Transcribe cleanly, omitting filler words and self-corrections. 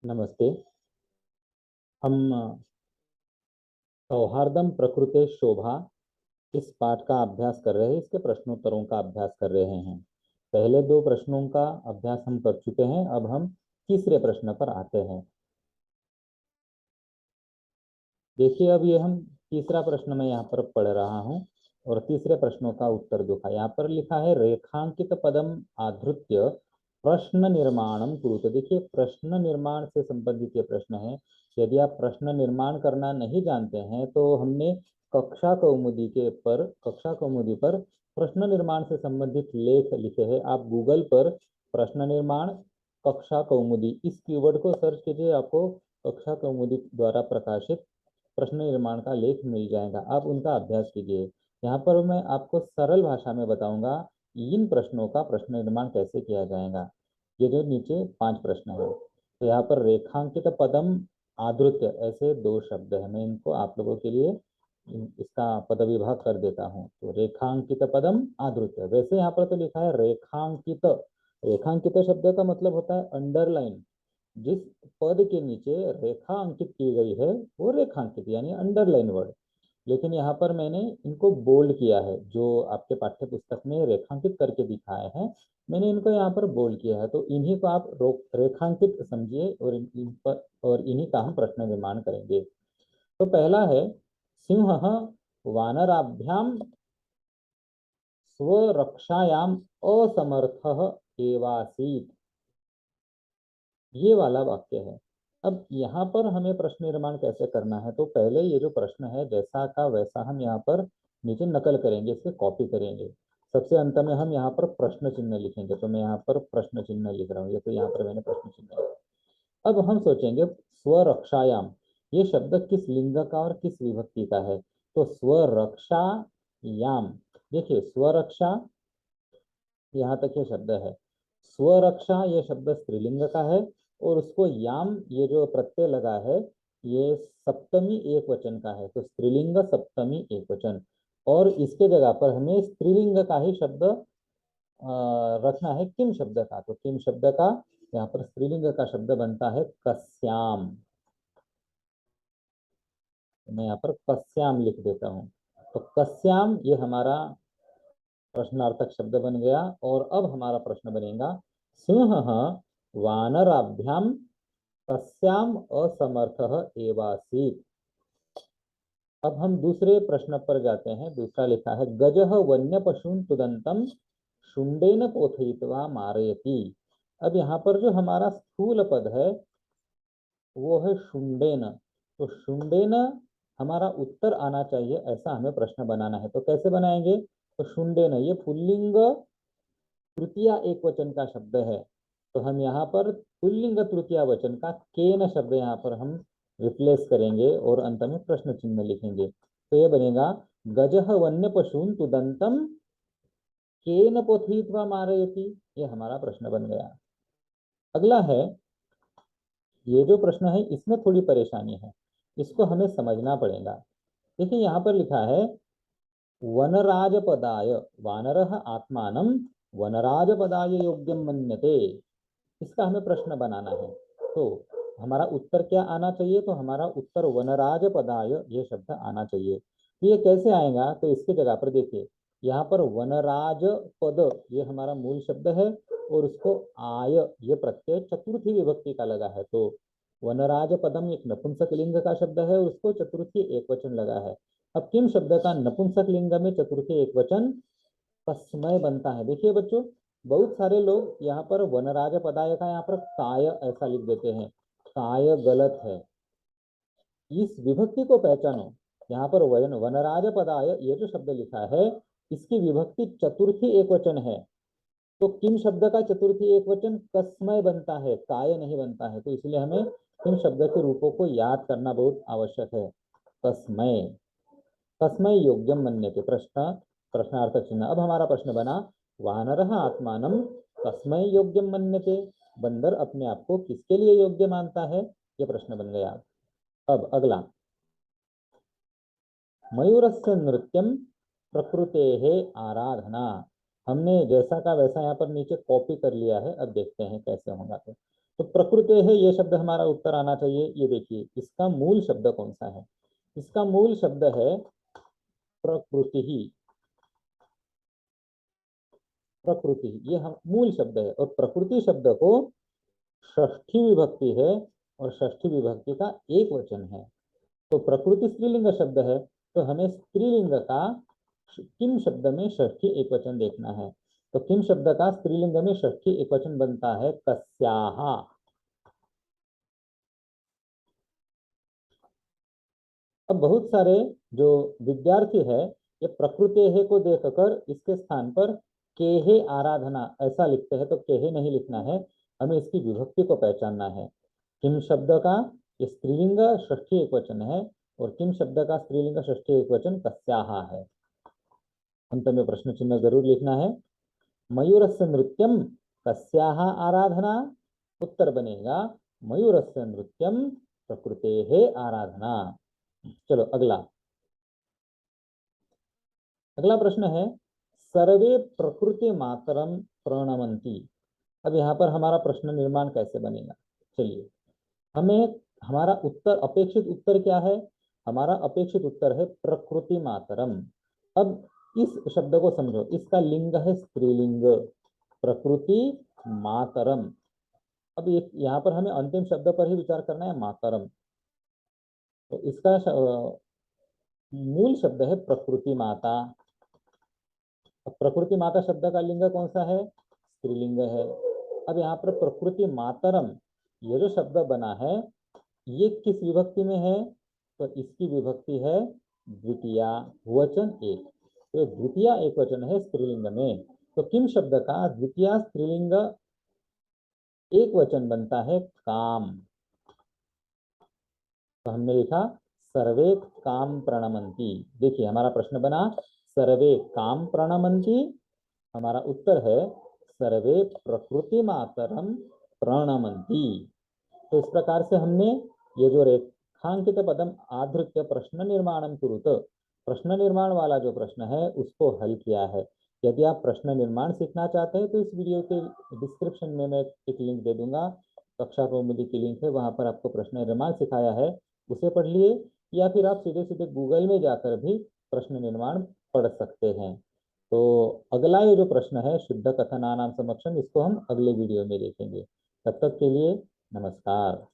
नमस्ते। हम सौहार्दम प्रकृते शोभा इस पाठ का अभ्यास कर रहे हैं। इसके प्रश्नोत्तरों का अभ्यास कर रहे हैं। पहले दो प्रश्नों का अभ्यास हम कर चुके हैं। अब हम तीसरे प्रश्न पर आते हैं। देखिए, अब ये हम तीसरा प्रश्न मैं यहाँ पर पढ़ रहा हूँ और तीसरे प्रश्नों का उत्तर दुखा यहाँ पर लिखा है, रेखांकित पदम आधृत्य प्रश्न निर्माणम कुरुते। देखिए, प्रश्न निर्माण से संबंधित ये प्रश्न है। यदि आप प्रश्न निर्माण करना नहीं जानते हैं तो हमने कक्षा कौमुदी पर प्रश्न निर्माण से संबंधित लेख लिखे हैं। आप गूगल पर प्रश्न निर्माण कक्षा कौमुदी इस कीवर्ड को सर्च कीजिए, आपको कक्षा कौमुदी द्वारा प्रकाशित प्रश्न निर्माण का लेख मिल जाएगा। आप उनका अभ्यास कीजिए। यहाँ पर मैं आपको सरल भाषा में बताऊंगा इन प्रश्नों का प्रश्न निर्माण कैसे किया जाएगा। ये जो नीचे 5 प्रश्न है, तो यहाँ पर रेखांकित पदम आदृत्य ऐसे दो शब्द है। मैं इनको आप लोगों के लिए इसका पद विभाग कर देता हूँ। तो रेखांकित पदम आदृत्य, वैसे यहाँ पर तो लिखा है रेखांकित। रेखांकित शब्द का मतलब होता है अंडरलाइन। जिस पद के नीचे रेखा अंकित की गई है वो रेखांकित यानी अंडरलाइन वर्ड। लेकिन यहाँ पर मैंने इनको बोल्ड किया है। जो आपके पाठ्य पुस्तक में रेखांकित करके दिखाए हैं, मैंने इनको यहाँ पर बोल्ड किया है। तो इन्हीं को आप रेखांकित समझिए और इन पर और इन्हीं का हम प्रश्न निर्माण करेंगे। तो पहला है, सिंह वानराभ्याम स्वरक्षायाम असमर्थः एवासीत्। ये वाला वाक्य है। अब यहाँ पर हमें प्रश्न निर्माण कैसे करना है, तो पहले ये जो प्रश्न है जैसा का वैसा हम यहाँ पर नीचे नकल करेंगे, इसे कॉपी करेंगे। सबसे अंत में हम यहाँ पर प्रश्न चिन्ह लिखेंगे। तो मैं यहाँ पर प्रश्न चिन्ह लिख रहा हूँ। ये तो यहाँ पर मैंने प्रश्न चिन्ह लिखा। अब हम सोचेंगे स्वरक्षायाम ये शब्द किस लिंग का और किस विभक्ति का है। तो स्वरक्षायाम, देखिए स्वरक्षा यहाँ तक ये शब्द है। स्वरक्षा ये शब्द स्त्रीलिंग का है और उसको याम ये जो प्रत्यय लगा है ये सप्तमी एक वचन का है। तो स्त्रीलिंग सप्तमी एक वचन, और इसके जगह पर हमें स्त्रीलिंग का ही शब्द रखना है, किम शब्द का। तो किम शब्द का यहाँ पर स्त्रीलिंग का शब्द बनता है कस्याम। तो मैं यहाँ पर कस्याम लिख देता हूँ। तो कस्याम ये हमारा प्रश्नार्थक शब्द बन गया। और अब हमारा प्रश्न बनेगा, सिंह वानराभ्याम कस्याम असमर्थः एवासीत्। अब हम दूसरे प्रश्न पर जाते हैं। दूसरा लिखा है, गजः वन्य पशून तुदंतम शुंडेन पोथयित्वा मारयति। अब यहाँ पर जो हमारा स्थूल पद है वो है शुंडेन। तो शुंडेन हमारा उत्तर आना चाहिए, ऐसा हमें प्रश्न बनाना है। तो कैसे बनाएंगे, तो शुंडेन ये पुल्लिंग तृतीया एक वचन का शब्द है। तो हम यहाँ पर पुल्लिंग तृतीया वचन का केन शब्द यहाँ पर हम रिप्लेस करेंगे और अंत में प्रश्न चिन्ह लिखेंगे। तो ये बनेगा, गजः वन्य पशून तुदंतम केन पोथयित्वा मारयति। ये हमारा प्रश्न बन गया। अगला है, ये जो प्रश्न है इसमें थोड़ी परेशानी है, इसको हमें समझना पड़ेगा। देखिए यहाँ पर लिखा है, वनराजपदाय वानरः आत्मानं वनराजपदाय योग्यम मन्यते। इसका हमें प्रश्न बनाना है। तो हमारा उत्तर क्या आना चाहिए, तो हमारा उत्तर वनराजपदाय ये शब्द आना चाहिए। तो ये कैसे आएगा, तो इसकी जगह पर देखिए, यहाँ पर वनराज पद ये हमारा मूल शब्द है और उसको आय ये प्रत्यय चतुर्थी विभक्ति का लगा है। तो वनराज पदम एक नपुंसक लिंग का शब्द है और उसको चतुर्थी एक वचन लगा है। अब किम शब्द का नपुंसक लिंग में चतुर्थी एक वचन तस्मय बनता है। देखिए बच्चों, बहुत सारे लोग यहाँ पर वनराज पदाय का यहाँ पर काय ऐसा लिख देते हैं। काय गलत है, इस विभक्ति को पहचानो। यहाँ पर वनराज पदाय ये जो शब्द लिखा है इसकी विभक्ति चतुर्थी एक वचन है। तो किम शब्द का चतुर्थी एक वचन कस्मय बनता है, काय नहीं बनता है। तो इसलिए हमें किम शब्द के रूपों को याद करना बहुत आवश्यक है। कस्मय, कस्मय योग्यम मन्यते प्रश्न प्रश्नार्थक चिन्ह। अब हमारा प्रश्न बना, वानरः आत्मानं कस्मय योग्यम मन्यते। बंदर अपने आप को किसके लिए योग्य मानता है, यह प्रश्न बन गया। अब अगला, मयूरस्य नृत्यम प्रकृतेः आराधना। हमने जैसा का वैसा यहाँ पर नीचे कॉपी कर लिया है। अब देखते हैं कैसे होगा। तो प्रकृति है ये शब्द हमारा उत्तर आना चाहिए। ये देखिए इसका मूल शब्द कौन सा है, इसका मूल शब्द है प्रकृति ही। प्रकृति, ये हम मूल शब्द है, और प्रकृति शब्द को षष्ठी विभक्ति है, और षष्ठी विभक्ति का एक वचन है। तो प्रकृति स्त्रीलिंग शब्द है, तो हमें स्त्रीलिंग का किम शब्द में षष्ठी एक वचन देखना है। तो किम शब्द का स्त्रीलिंग में षष्ठी एक वचन बनता है कस्याः। अब बहुत सारे जो विद्यार्थी है ये प्रकृति है को देखकर इसके स्थान पर केहे आराधना ऐसा लिखते हैं, तो केहे नहीं लिखना है, हमें इसकी विभक्ति को पहचानना है। किम शब्द का ये स्त्रीलिंग षष्ठी एक वचन है, और किम शब्द का स्त्रीलिंग षष्ठी एक वचन कस्याः है। अंत में प्रश्न चिन्ह जरूर लिखना है। मयूरस्य नृत्यम कस्याः आराधना, उत्तर बनेगा मयूरस्य नृत्यम प्रकृतेः आराधना। चलो अगला अगला प्रश्न है, सर्वे प्रकृति मातरम प्रणमंती। अब यहाँ पर हमारा प्रश्न निर्माण कैसे बनेगा, चलिए हमें हमारा उत्तर अपेक्षित उत्तर क्या है, हमारा अपेक्षित उत्तर है प्रकृति मातरम। अब इस शब्द को समझो, इसका लिंग है स्त्रीलिंग प्रकृति मातरम। अब यहाँ पर हमें अंतिम शब्द पर ही विचार करना है मातरम। तो इसका मूल शब्द है प्रकृति माता। अब प्रकृति माता शब्द का लिंग कौन सा है, स्त्रीलिंग है। अब यहाँ पर प्रकृति मातरम ये जो शब्द बना है ये किस विभक्ति में है, तो इसकी विभक्ति है द्वितीया वचन एक। तो द्वितीया एक वचन है स्त्रीलिंग में, तो किम शब्द का द्वितीया स्त्रीलिंग एक वचन बनता है काम। तो हमने लिखा सर्वे काम प्रणमंती। देखिए हमारा प्रश्न बना सर्वे काम प्रणमंती, हमारा उत्तर है सर्वे प्रकृति मातरम प्रणमंती। तो इस प्रकार से हमने ये जो रेखांकित पदम आधृत्य प्रश्न निर्माणम कुरुत, प्रश्न निर्माण वाला जो प्रश्न है उसको हल किया है। यदि आप प्रश्न निर्माण सीखना चाहते हैं तो इस वीडियो के डिस्क्रिप्शन में मैं एक लिंक दे दूंगा, कक्षा कौमुदी की लिंक है, वहां पर आपको प्रश्न निर्माण सिखाया है, उसे पढ़ लिए, या फिर आप सीधे सीधे गूगल में जाकर भी प्रश्न निर्माण पढ़ सकते हैं। तो अगला ये जो प्रश्न है शुद्ध कथनानां समक्षम, इसको हम अगले वीडियो में देखेंगे। तब तक के लिए नमस्कार।